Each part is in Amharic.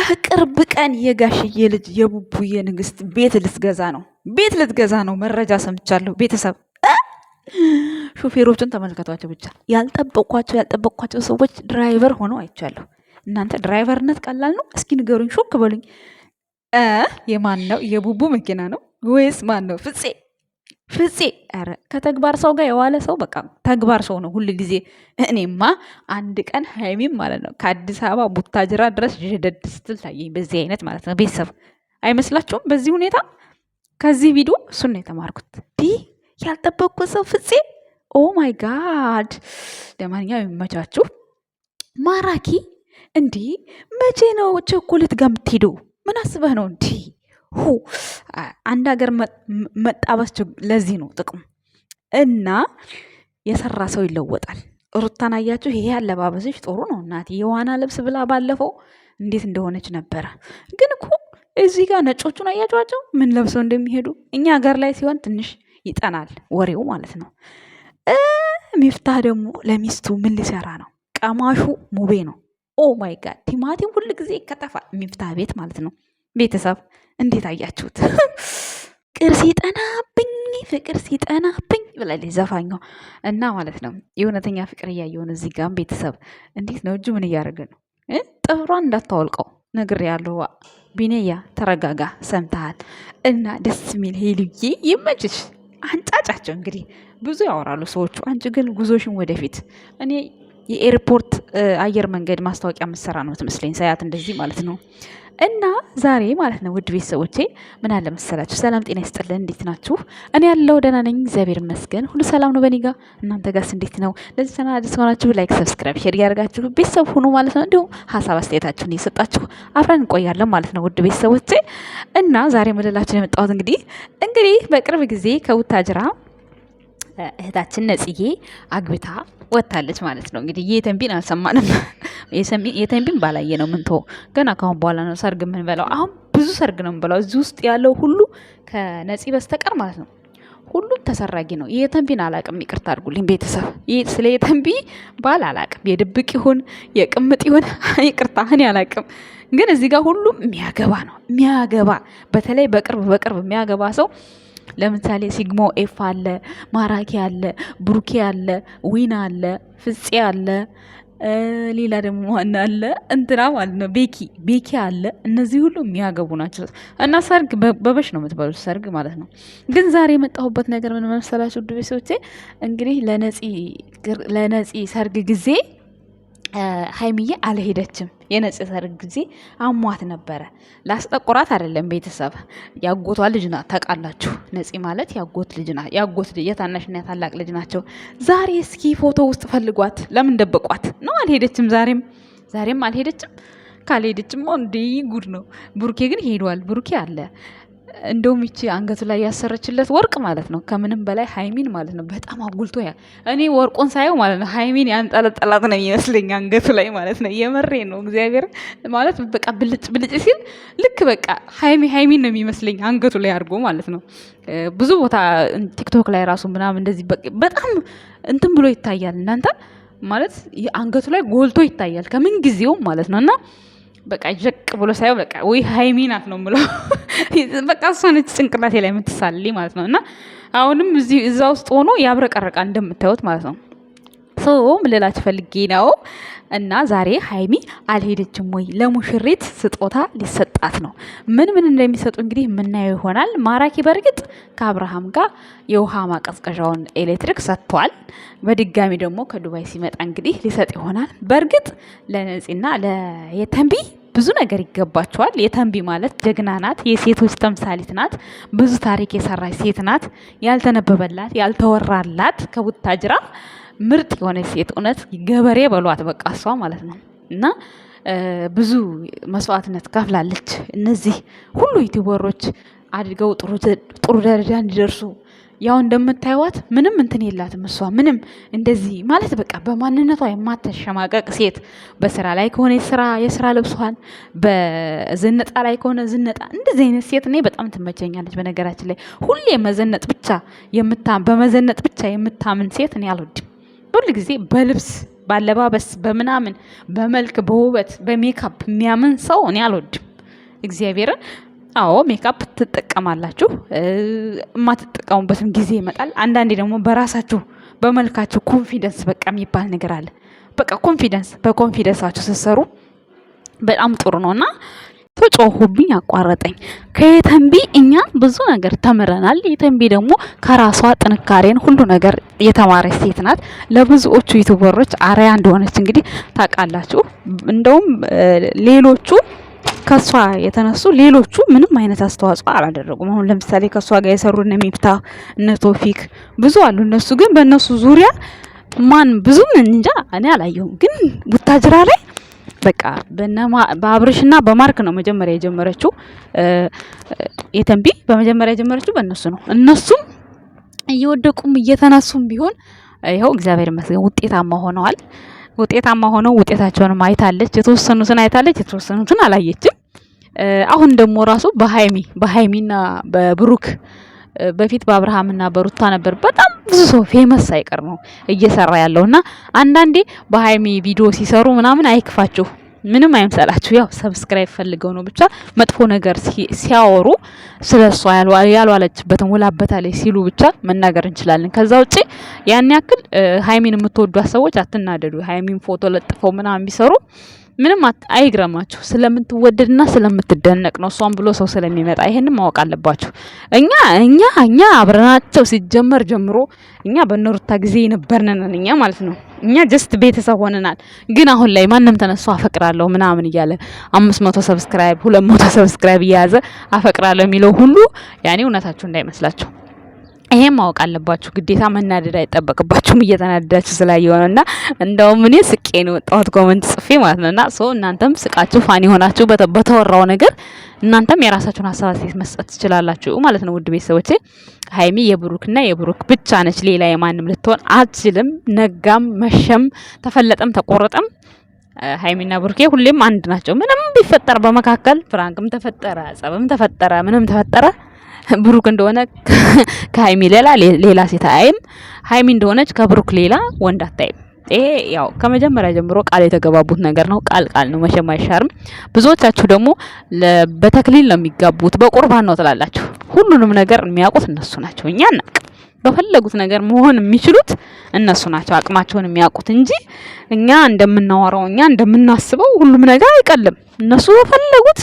በቅርብ ቀን የጋሽዬ ልጅ የቡቡዬ ንግስት ቤት ልትገዛ ነው። መረጃ ሰምቻለሁ። ቤተሰብ ሾፌሮቹን ተመልከቷቸው። ብቻ ያልጠበቅኳቸው ሰዎች ድራይቨር ሆነው አይቻለሁ። እናንተ ድራይቨርነት ቀላል ነው? እስኪ ንገሩኝ፣ ሾክ በሉኝ። የማን ነው? የቡቡ መኪና ነው ወይስ ማን ነው? ፍፄ ኧረ ከተግባር ሰው ጋር የዋለ ሰው በቃ ተግባር ሰው ነው ሁል ጊዜ። እኔማ አንድ ቀን ሀይሚም ማለት ነው ከአዲስ አበባ ቡታጅራ ድረስ ጀደድ ስትል ታየኝ። በዚህ አይነት ማለት ነው ቤተሰብ አይመስላችሁም? በዚህ ሁኔታ ከዚህ ቪዲዮ እሱን ነው የተማርኩት። ያልጠበቅኩት ሰው ፍፄ። ኦ ማይ ጋድ። ለማንኛውም የሚመቻችሁ ማራኪ። እንዲህ መቼ ነው ቸኮሌት ጋር የምትሄደው? ምን አስበህ ነው እንዲህ? አንድ ሀገር መጣበስ ለዚህ ነው ጥቅሙ። እና የሰራ ሰው ይለወጣል። ሩታን አያችሁ? ይሄ አለባበስሽ ጥሩ ነው እናቴ። የዋና ልብስ ብላ ባለፈው እንዴት እንደሆነች ነበረ። ግን እኮ እዚህ ጋር ነጮቹን አያችኋቸው ምን ለብሰው እንደሚሄዱ። እኛ ሀገር ላይ ሲሆን ትንሽ ይጠናል ወሬው ማለት ነው። ሚፍታህ ደግሞ ለሚስቱ ምን ሊሰራ ነው? ቀማሹ ሙቤ ነው። ኦ ማይ ጋድ። ቲማቲም ሁል ጊዜ ይከተፋል ሚፍታህ ቤት ማለት ነው። ቤተሰብ እንዴት አያችሁት? ፍቅር ሲጠናብኝ ብላለች ዘፋኛው እና ማለት ነው። የእውነተኛ ፍቅር እያየውን እዚህ ጋር ቤተሰብ እንዴት ነው? እጁ ምን እያደረገ ነው? ጥፍሯን እንዳታወልቀው ነግሬያለሁ። ቢኔያ ተረጋጋ፣ ሰምተሃል? እና ደስ የሚል ሄሉዬ ይመችሽ። አንጫጫቸው እንግዲህ ብዙ ያወራሉ ሰዎቹ። አንቺ ግን ጉዞሽን ወደፊት። እኔ የኤርፖርት አየር መንገድ ማስታወቂያ ምሰራ ነው ትመስለኝ ሳያት እንደዚህ ማለት ነው። እና ዛሬ ማለት ነው ውድ ቤተሰቦቼ ምን አለ መሰላችሁ፣ ሰላም ጤና ይስጥልን። እንዴት ናችሁ? እኔ ያለው ደህና ነኝ፣ እግዚአብሔር ይመስገን፣ ሁሉ ሰላም ነው በኔ ጋር። እናንተ ጋርስ እንዴት ነው? ለዚህ ቻናል አዲስ ሆናችሁ ላይክ፣ ሰብስክራይብ፣ ሼር ያደርጋችሁ ቤተሰብ ሁኑ ማለት ነው። እንዲሁም ሀሳብ አስተያየታችሁን እየሰጣችሁ አብረን እንቆያለን ማለት ነው ውድ ቤተሰቦቼ። እና ዛሬ ምልላችሁ የመጣሁት እንግዲህ በቅርብ ጊዜ ከቡታጅራ እህታችን ነጽዬ አግብታ ወታለች ማለት ነው። እንግዲህ የተንቢን አልሰማንም። የተንቢን ባላየ ነው ምን ተው። ገና ካሁን በኋላ ነው ሰርግ የምንበላው። አሁን ብዙ ሰርግ ነው የምንበላው እዚህ ውስጥ ያለው ሁሉ ከነፂ በስተቀር ማለት ነው። ሁሉም ተሰራጊ ነው። የተንቢን አላቅም፣ ይቅርታ አድርጉልኝ ቤተሰብ። ስለ የተንቢ ባል አላቅም፣ የድብቅ ይሁን የቅምጥ ይሁን ይቅርታ እኔ አላቅም። ግን እዚህ ጋር ሁሉም የሚያገባ በተለይ በቅርብ የሚያገባ ሰው ለምሳሌ ሲግሞ ኤፍ አለ፣ ማራኪ አለ፣ ብሩኬ አለ፣ ዊና አለ፣ ፍፄ አለ፣ ሌላ ደግሞ ዋና አለ እንትና ማለት ነው ቤኪ አለ። እነዚህ ሁሉ የሚያገቡ ናቸው። እና ሰርግ በበሽ ነው የምትበሉት ሰርግ ማለት ነው። ግን ዛሬ የመጣሁበት ነገር ምን መሰላችሁ ውድ ቤተሰቦቼ? እንግዲህ ለነፂ ሰርግ ጊዜ ሀይሚዬ አልሄደችም። የነፂ ሰርግ ጊዜ አሟት ነበረ። ላስጠቁራት አይደለም ቤተሰብ፣ ያጎቷ ልጅ ናት ታውቃላችሁ። ነፂ ማለት ያጎት ልጅ ናት። የታናሽና የታላቅ ልጅ ናቸው። ዛሬ እስኪ ፎቶ ውስጥ ፈልጓት። ለምን ደበቋት ነው? አልሄደችም። ዛሬም አልሄደችም። ካልሄደችም እንዲህ ጉድ ነው። ብሩኬ ግን ሄዷል። ብሩኬ አለ። እንደውም ይቺ አንገቱ ላይ ያሰረችለት ወርቅ ማለት ነው ከምንም በላይ ሀይሚን ማለት ነው በጣም አጉልቶ እኔ ወርቁን ሳየው ማለት ነው ሀይሚን ያንጠለጠላት ነው የሚመስለኝ አንገቱ ላይ ማለት ነው። የመሬ ነው እግዚአብሔር ማለት በቃ ብልጭ ሲል ልክ በቃ ሀይሚን ነው የሚመስለኝ አንገቱ ላይ አድርጎ ማለት ነው። ብዙ ቦታ ቲክቶክ ላይ ራሱ ምናምን እንደዚህ በጣም እንትን ብሎ ይታያል እናንተ ማለት አንገቱ ላይ ጎልቶ ይታያል ከምን ጊዜውም ማለት ነው። እና በቃ ጀቅ ብሎ ሳይው በቃ ወይ ሀይሚ ናት ነው የምለው። በቃ እሷ ነች ጭንቅላቴ ላይ የምትሳልልኝ ማለት ነው። እና አሁንም እዛ ውስጥ ሆኖ ያብረቀረቃ እንደምታዩት ማለት ነው። ምን ልላችሁ ፈልጌ ነው። እና ዛሬ ሀይሚ አልሄደችም ወይ? ለሙሽሪት ስጦታ ሊሰጣት ነው። ምን እንደሚሰጡ እንግዲህ የምናየው ይሆናል። ማራኪ በእርግጥ ከአብርሃም ጋር የውሃ ማቀዝቀዣውን ኤሌክትሪክ ሰጥቷል። በድጋሚ ደግሞ ከዱባይ ሲመጣ እንግዲህ ሊሰጥ ይሆናል። በእርግጥ ለነፂና ለየተንቢ ብዙ ነገር ይገባቸዋል። የተንቢ ማለት ጀግና ናት፣ የሴቶች ተምሳሌት ናት፣ ብዙ ታሪክ የሰራች ሴት ናት። ያልተነበበላት ያልተወራላት ከቡታጅራ ምርጥ የሆነ ሴት እውነት ገበሬ በሏት በቃ እሷ ማለት ነው። እና ብዙ መስዋዕትነት ከፍላለች። እነዚህ ሁሉ ዩቲዩበሮች አድገው ጥሩ ደረጃ እንዲደርሱ ያው እንደምታዩት ምንም እንትን የላትም እሷ ምንም እንደዚህ ማለት በቃ በማንነቷ የማትሸማቀቅ ሴት። በስራ ላይ ከሆነ የስራ ልብሷን፣ በዝነጣ ላይ ከሆነ ዝነጣ። እንደዚህ አይነት ሴት እኔ በጣም ትመቸኛለች። በነገራችን ላይ ሁሌ በመዘነጥ ብቻ የምታምን ሴት እኔ አልወድም። ሁል ጊዜ በልብስ ባለባበስ በምናምን በመልክ በውበት በሜካፕ የሚያምን ሰው እኔ አልወድም። እግዚአብሔርን አዎ ሜካፕ ትጠቀማላችሁ፣ የማትጠቀሙበትም ጊዜ ይመጣል። አንዳንዴ ደግሞ በራሳችሁ በመልካችሁ ኮንፊደንስ በቃ የሚባል ነገር አለ። በቃ ኮንፊደንስ በኮንፊደንሳችሁ ስትሰሩ በጣም ጥሩ ነውና ተጮሁብኝ አቋረጠኝ። ከየተንቢ እኛ ብዙ ነገር ተምረናል። የተንቢ ደግሞ ከራሷ ጥንካሬን ሁሉ ነገር የተማረች ሴት ናት። ለብዙዎቹ ዩቲዩበሮች አርአያ እንደሆነች እንግዲህ ታውቃላችሁ። እንደውም ሌሎቹ ከሷ የተነሱ ሌሎቹ ምንም አይነት አስተዋጽኦ አላደረጉም። አሁን ለምሳሌ ከሷ ጋር የሰሩ እነ ሚፍታ እነ ቶፊክ ብዙ አሉ። እነሱ ግን በእነሱ ዙሪያ ማን ብዙም እንጃ እኔ አላየሁም። ግን ቡታጅራ ላይ በቃ በአብርሽና በማርክ ነው መጀመሪያ የጀመረችው። የተንቢ በመጀመሪያ የጀመረችው በእነሱ ነው። እነሱም እየወደቁም እየተነሱም ቢሆን ይኸው እግዚአብሔር ይመስገን ውጤታማ ሆነዋል። ውጤታማ ሆነው ውጤታቸውን አይታለች። የተወሰኑትን አይታለች፣ የተወሰኑትን አላየችም። አሁን ደግሞ ራሱ በሃይሚና በብሩክ በፊት በአብርሃምና በሩታ ነበር በጣም ብዙ ሰው ፌመስ ሳይቀር ነው እየሰራ ያለውና አንዳንዴ በሃይሚ ቪዲዮ ሲሰሩ ምናምን አይክፋችሁ፣ ምንም አይምሰላችሁ። ያው ሰብስክራይብ ፈልገው ነው ብቻ መጥፎ ነገር ሲያወሩ ስለሷ ያልዋለችበትን ውላበታለች ሲሉ ብቻ መናገር እንችላለን። ከዛ ውጪ ያን ያክል ሃይሚን የምትወዷት ሰዎች አትናደዱ። ሃይሚን ፎቶ ለጥፈው ምናምን ቢሰሩ ምንም አይግረማችሁ። ስለምትወደድና ስለምትደነቅ ነው። እሷን ብሎ ሰው ስለሚመጣ ይሄንን ማወቅ አለባችሁ። እኛ አብረናቸው ሲጀመር ጀምሮ እኛ በነሩታ ጊዜ የነበርነን እኛ ማለት ነው። እኛ ጀስት ቤተሰብ ሆነናል። ግን አሁን ላይ ማንም ተነስቶ አፈቅራለሁ ምናምን እያለ 500 ሰብስክራይብ 200 ሰብስክራይብ እያያዘ አፈቅራለሁ የሚለው ሁሉ ያኔ እውነታችሁ እንዳይመስላችሁ። ይሄን ማወቅ አለባችሁ። ግዴታ መናደድ አይጠበቅባችሁም። እየተናደዳችሁ ስላየሆነና እንደውም እኔ ስቄ ነው ወጣሁት ኮሜንት ጽፌ ማለት ነውና እናንተም ስቃችሁ ፋኒ ሆናችሁ በተወራው ነገር እናንተም የራሳችሁን ሀሳብ መስጠት ትችላላችሁ ማለት ነው። ውድ ቤተሰቦቼ ሃይሚ የብሩክና የብሩክ ብቻ ነች። ሌላ የማንም ልትሆን አትችልም። ነጋም መሸም ተፈለጠም ተቆረጠም ሃይሚና ብሩኬ ሁሌም አንድ ናቸው። ምንም ቢፈጠር በመካከል ፍራንክም ተፈጠረ ጸብም ተፈጠረ ምንም ተፈጠረ ብሩክ እንደሆነ ከሃይሚ ሌላ ሴት አይም፣ ሃይሚ እንደሆነች ከብሩክ ሌላ ወንድ አታይም። ይሄ ያው ከመጀመሪያ ጀምሮ ቃል የተገባቡት ነገር ነው። ቃል ነው መቼም አይሻርም። ብዙዎቻችሁ ደግሞ በተክሊል ነው የሚጋቡት በቁርባን ነው ትላላችሁ። ሁሉንም ነገር የሚያውቁት እነሱ ናቸው። እኛ እናውቅ በፈለጉት ነገር መሆን የሚችሉት እነሱ ናቸው። አቅማቸውን የሚያውቁት እንጂ እኛ እንደምናወራው እኛ እንደምናስበው ሁሉም ነገር አይቀልም። እነሱ በፈለጉት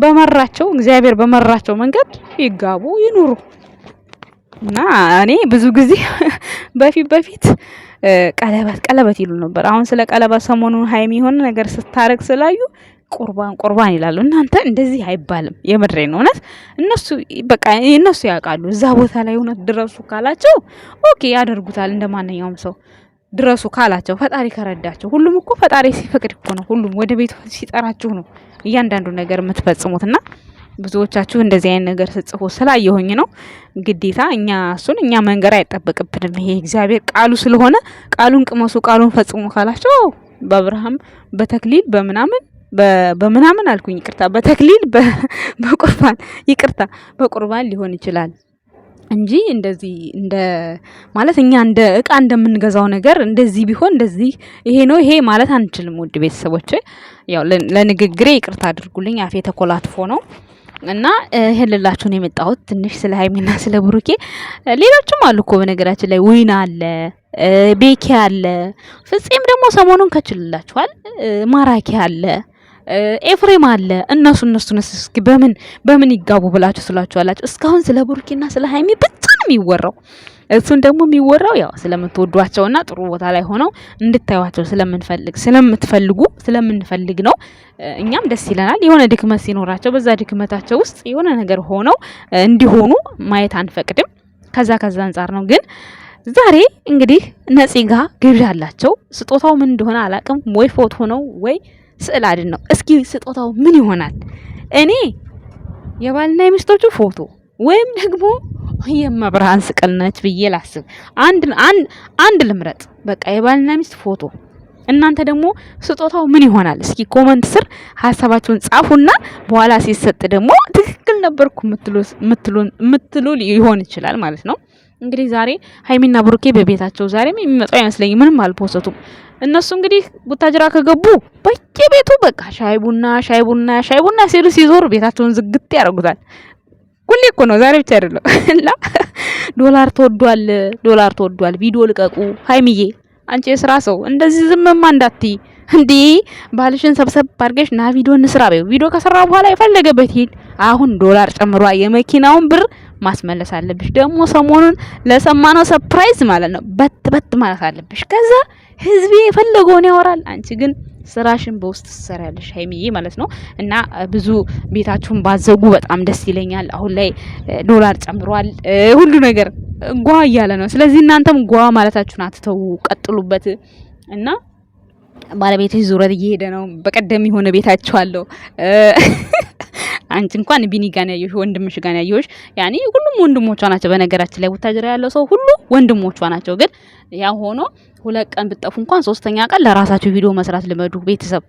በመራቸው እግዚአብሔር በመራቸው መንገድ ይጋቡ ይኑሩ። እና እኔ ብዙ ጊዜ በፊት ቀለበት ይሉ ነበር። አሁን ስለ ቀለበት ሰሞኑን ሃይሚ የሆነ ነገር ስታረግ ስላዩ ቁርባን ይላሉ። እናንተ እንደዚህ አይባልም። የምድሬን እውነት እነሱ በቃ እነሱ ያውቃሉ። እዛ ቦታ ላይ እውነት ድረሱ ካላቸው ኦኬ ያደርጉታል። እንደማንኛውም ሰው ድረሱ ካላቸው ፈጣሪ ከረዳቸው። ሁሉም እኮ ፈጣሪ ሲፈቅድ እኮ ነው። ሁሉም ወደ ቤቱ ሲጠራችሁ ነው እያንዳንዱ ነገር የምትፈጽሙትና ብዙዎቻችሁ እንደዚህ አይነት ነገር ስጽፉ ስላየሁኝ ነው። ግዴታ እኛ መንገር አይጠበቅብንም። ይሄ እግዚአብሔር ቃሉ ስለሆነ ቃሉን ቅመሱ፣ ቃሉን ፈጽሙ ካላቸው በአብርሃም በተክሊል በምናምን አልኩኝ ይቅርታ፣ በተክሊል በቁርባን ሊሆን ይችላል እንጂ እንደዚህ ማለት እኛ እንደ እቃ እንደምንገዛው ነገር እንደዚህ ቢሆን እንደዚህ ይሄ ነው ይሄ ማለት አንችልም። ውድ ቤተሰቦቼ ያው ለንግግሬ ይቅርታ አድርጉልኝ፣ አፌ ተኮላትፎ ነው እና ይሄን ልላችሁ ነው የመጣሁት። ትንሽ ስለ ሃይሚና ስለ ብሩኬ ሌሎችም አሉ እኮ በነገራችን ላይ ዊና አለ፣ ቤኪ አለ፣ ፍጼም ደግሞ ሰሞኑን ከችልላችኋል፣ ማራኪ አለ፣ ኤፍሬም አለ። እነሱንስ እስኪ በምን ይጋቡ ብላችሁ ስላችኋላችሁ። እስካሁን ስለ ብሩኬና ስለ ሃይሚ ብቻ ነው የሚወራው። እሱን ደግሞ የሚወራው ያው ስለምትወዷቸውና ጥሩ ቦታ ላይ ሆነው እንድታዩዋቸው ስለምንፈልግ ነው። እኛም ደስ ይለናል። የሆነ ድክመት ሲኖራቸው በዛ ድክመታቸው ውስጥ የሆነ ነገር ሆነው እንዲሆኑ ማየት አንፈቅድም። ከዛ አንጻር ነው። ግን ዛሬ እንግዲህ ነፂ ጋ ግብዣ አላቸው። ስጦታው ምን እንደሆነ አላቅም። ወይ ፎቶ ነው ወይ ስዕል አድን ነው። እስኪ ስጦታው ምን ይሆናል? እኔ የባልና የሚስቶቹ ፎቶ ወይም ደግሞ የመብርሃን ስቅል ነች ብዬ ላስብ። አንድ ልምረጥ። በቃ የባልና ሚስት ፎቶ። እናንተ ደግሞ ስጦታው ምን ይሆናል? እስኪ ኮመንት ስር ሀሳባችሁን ጻፉና በኋላ ሲሰጥ ደግሞ ትክክል ነበርኩ የምትሉ ሊሆን ይችላል ማለት ነው። እንግዲህ ዛሬ ሀይሚና ብሩኬ በቤታቸው ዛሬም የሚመጣው አይመስለኝም። ምንም አልፖሰቱም። እነሱ እንግዲህ ቡታጅራ ከገቡ በየቤቱ በቃ ሻይ ቡና ሲሉ ሲዞሩ ቤታቸውን ዝግት ያደርጉታል። ሁሌ እኮ ነው፣ ዛሬ ብቻ አይደለም። እና ዶላር ተወዷል። ቪዲዮ ልቀቁ። ሀይሚዬ አንቺ የስራ ሰው እንደዚህ ዝምማ እንዳትይ እንዴ! ባልሽን ሰብሰብ አድርገሽ ና ቪዲዮ እንስራ በይው። ቪዲዮ ከሰራ በኋላ የፈለገበት ይሄድ። አሁን ዶላር ጨምሯል። የመኪናውን ብር ማስመለስ አለብሽ። ደግሞ ሰሞኑን ለሰማነው ሰርፕራይዝ ማለት ነው በት ማለት አለብሽ። ከዛ ህዝቤ የፈለገውን ያወራል። አንቺ ግን ስራሽን በውስጥ ትሰሪያለሽ ሀይሚዬ ማለት ነው። እና ብዙ ቤታችሁን ባዘጉ በጣም ደስ ይለኛል። አሁን ላይ ዶላር ጨምሯል፣ ሁሉ ነገር ጓ እያለ ነው። ስለዚህ እናንተም ጓ ማለታችሁን አትተው፣ ቀጥሉበት። እና ባለቤትሽ ዙረት እየሄደ ነው። በቀደም የሆነ ቤታችኋለሁ አንቺ እንኳን ቢኒ ጋር ያየሽ ወንድምሽ ጋር ያየሽ ያኔ ሁሉም ወንድሞቿ ናቸው። በነገራችን ላይ ቡታጅራ ያለው ሰው ሁሉ ወንድሞቿ ናቸው። ግን ያ ሆኖ 2 ቀን ብትጠፉ እንኳን 3ኛ ቀን ለራሳችሁ ቪዲዮ መስራት ልመዱ። ቤተሰብ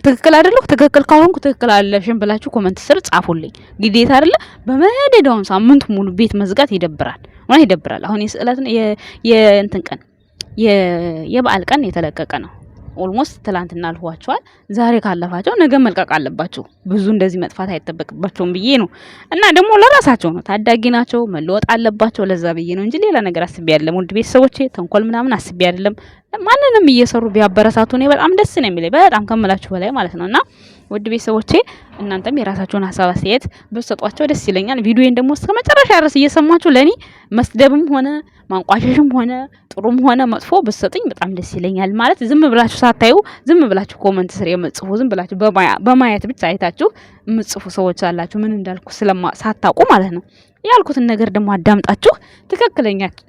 ትክክል አይደለሁ? ትክክል ካልሆንኩ ትክክል አይደለሽም ብላችሁ ኮሜንት ስር ጻፉልኝ። ግዴታ አይደለ? በመደዳውን ሳምንት ሙሉ ቤት መዝጋት ይደብራል። ማለት ይደብራል። አሁን የስዕለት የእንትን ቀን የበዓል ቀን የተለቀቀ ነው። ኦልሞስት ትላንትና አልፏቸዋል። ዛሬ ካለፋቸው ነገ መልቀቅ አለባቸው። ብዙ እንደዚህ መጥፋት አይጠበቅባቸውም ብዬ ነው። እና ደግሞ ለራሳቸው ነው፣ ታዳጊ ናቸው፣ መለወጥ አለባቸው። ለዛ ብዬ ነው እንጂ ሌላ ነገር አስቤ አይደለም። ውድ ቤተሰቦቼ ተንኮል ምናምን አስቤ አይደለም። ማንንም እየሰሩ ቢያበረታቱ እኔ በጣም ደስ ነው የሚለኝ፣ በጣም ከምላችሁ በላይ ማለት ነውና ውድ ቤተሰቦቼ እናንተም የራሳችሁን ሀሳብ አስተያየት ብትሰጧቸው ደስ ይለኛል። ቪዲዮዬን ደግሞ እስከ መጨረሻ ድረስ እየሰማችሁ ለኔ መስደብም ሆነ ማንቋሸሽም ሆነ ጥሩም ሆነ መጥፎ ብትሰጡኝ በጣም ደስ ይለኛል። ማለት ዝም ብላችሁ ሳታዩ ዝም ብላችሁ ኮሜንት ስር የምትጽፉ ዝም ብላችሁ በማየት ብቻ አይታችሁ የምትጽፉ ሰዎች አላችሁ፣ ምን እንዳልኩ ሳታውቁ ማለት ነው። ያልኩትን ነገር ደግሞ አዳምጣችሁ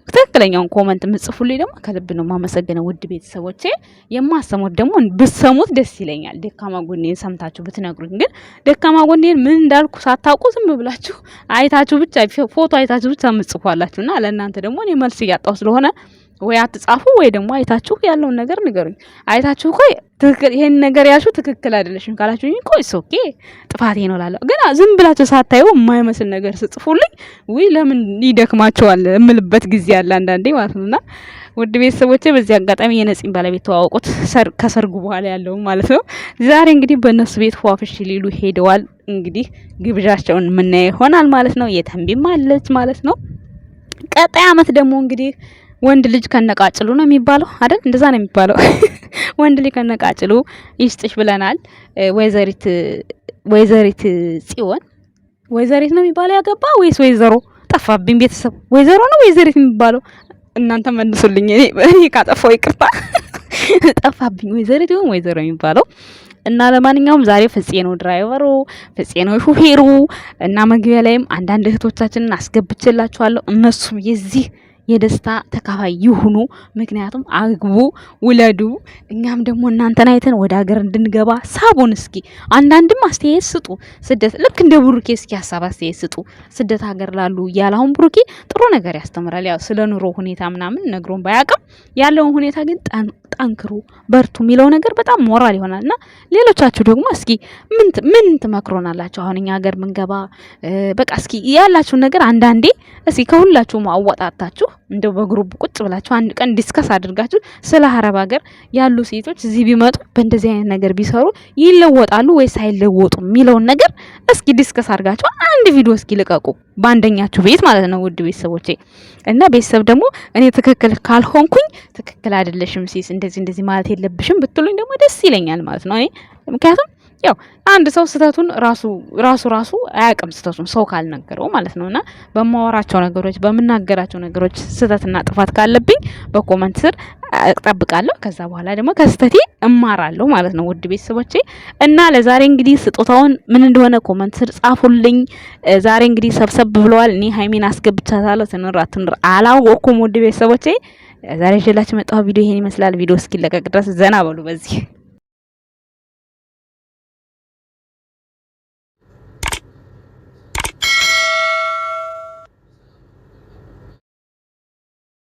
ትክክለኛውን ኮሜንት የምጽፉልኝ ደግሞ ከልብ ነው የማመሰግነው። ውድ ቤተሰቦቼ የማሰሙት ደግሞ ብትሰሙት ደስ ይለኛል። ደካማ ጎኔን ሰምታችሁ ብትነግሩኝ። ግን ደካማ ጎኔን ምን እንዳልኩ ሳታውቁ ዝም ብላችሁ አይታችሁ ብቻ ፎቶ አይታችሁ ብቻ የምጽፏላችሁና ለእናንተ ደግሞ እኔ መልስ እያጣሁ ስለሆነ ወይ አትጻፉ ወይ ደግሞ አይታችሁ ያለውን ነገር ንገሩኝ። አይታችሁ ቆይ ትክክል ይሄን ነገር ያልሽው ትክክል አይደለሽም ካላችሁኝ ቆይ ኦኬ ጥፋቴ ነው እላለሁ። ግን ዝም ብላችሁ ሳታዩ የማይመስል ነገር ስጽፉልኝ ወይ ለምን ይደክማቸዋል እምልበት ጊዜ አለ አንዳንዴ ማለት ነውና ውድ ቤተሰቦቼ በዚህ አጋጣሚ የነፂን ባለቤት ተዋወቁት፣ ከሰርጉ በኋላ ያለው ማለት ነው። ዛሬ እንግዲህ በእነሱ ቤት ፏፍሽ ሊሉ ሄደዋል። እንግዲህ ግብዣቸውን የምናየው ይሆናል ማለት ነው። የተንቢም አለች ማለት ነው። ቀጣይ አመት ደግሞ እንግዲህ ወንድ ልጅ ከነቃጭሉ ነው የሚባለው አይደል? እንደዛ ነው የሚባለው። ወንድ ልጅ ከነቃጭሉ ይስጥሽ ብለናል። ወይዘሪት ጽዮን ወይዘሪት ነው የሚባለው ያገባ ወይስ ወይዘሮ? ጠፋብኝ ቤተሰብ። ወይዘሮ ነው ወይዘሪት የሚባለው? እናንተ መልሱልኝ። እኔ ካጠፋው ይቅርታ፣ ጠፋብኝ። ወይዘሪት ይሁን ወይዘሮ የሚባለው እና ለማንኛውም ዛሬ ፍፄ ነው ድራይቨሩ፣ ፍፄ ነው ሹፌሩ እና መግቢያ ላይም አንዳንድ እህቶቻችንን አስገብቼላችኋለሁ። እነሱም የዚህ የደስታ ተካፋይ ይሁኑ። ምክንያቱም አግቡ፣ ውለዱ። እኛም ደግሞ እናንተን አይተን ወደ ሀገር እንድንገባ ሳቡን። እስኪ አንዳንድም አስተያየት ስጡ። ስደት ልክ እንደ ብሩኬ እስኪ ሀሳብ አስተያየት ስጡ። ስደት ሀገር ላሉ ያላሁን ብሩኬ ጥሩ ነገር ያስተምራል። ያው ስለ ኑሮ ሁኔታ ምናምን ነግሮን ባያውቅም ያለውን ሁኔታ ግን ጠንክሩ፣ በርቱ የሚለው ነገር በጣም ሞራል ይሆናልና ሌሎቻችሁ ደግሞ እስኪ ምን ትመክሮናላችሁ? አሁን እኛ ሀገር ምንገባ በቃ እስኪ ያላችሁ ነገር አንዳንዴ እስኪ ከሁላችሁም አወጣጣችሁ እንደው በግሩፕ ቁጭ ብላችሁ አንድ ቀን ዲስከስ አድርጋችሁ ስለ አረብ ሀገር ያሉ ሴቶች እዚህ ቢመጡ በእንደዚህ አይነት ነገር ቢሰሩ ይለወጣሉ ወይስ አይለወጡም የሚለውን ነገር እስኪ ዲስከስ አድርጋችሁ አንድ ቪዲዮ እስኪ ልቀቁ፣ በአንደኛችሁ ቤት ማለት ነው። ውድ ቤተሰቦቼ እና ቤተሰብ ደግሞ እኔ ትክክል ካልሆንኩኝ ትክክል አይደለሽም ሲስ እንደዚህ ማለት የለብሽም ብትሉኝ ደግሞ ደስ ይለኛል ማለት ነው። እኔ ምክንያቱም ያው አንድ ሰው ስተቱን ራሱ አያውቅም፣ ስተቱን ሰው ካልነገረው ማለት ነውና በማወራቸው ነገሮች በመናገራቸው ነገሮች ስተትና ጥፋት ካለብኝ በኮሜንት ስር እጠብቃለሁ። ከዛ በኋላ ደግሞ ከስተቴ እማራለሁ ማለት ነው። ውድ ቤተሰቦቼ እና ለዛሬ እንግዲህ ስጦታውን ምን እንደሆነ ኮሜንት ስር ጻፉልኝ። ዛሬ እንግዲህ ሰብሰብ ብለዋል። እኔ ሀይሚን አስገብቻታለሁ። ትንር አላወኩም። ውድ ቤተሰቦቼ ዛሬ ይዤላችሁ መጣሁ ቪዲዮ ይሄን ይመስላል። ቪዲዮ እስኪለቀቅ ድረስ ዘና በሉ በዚህ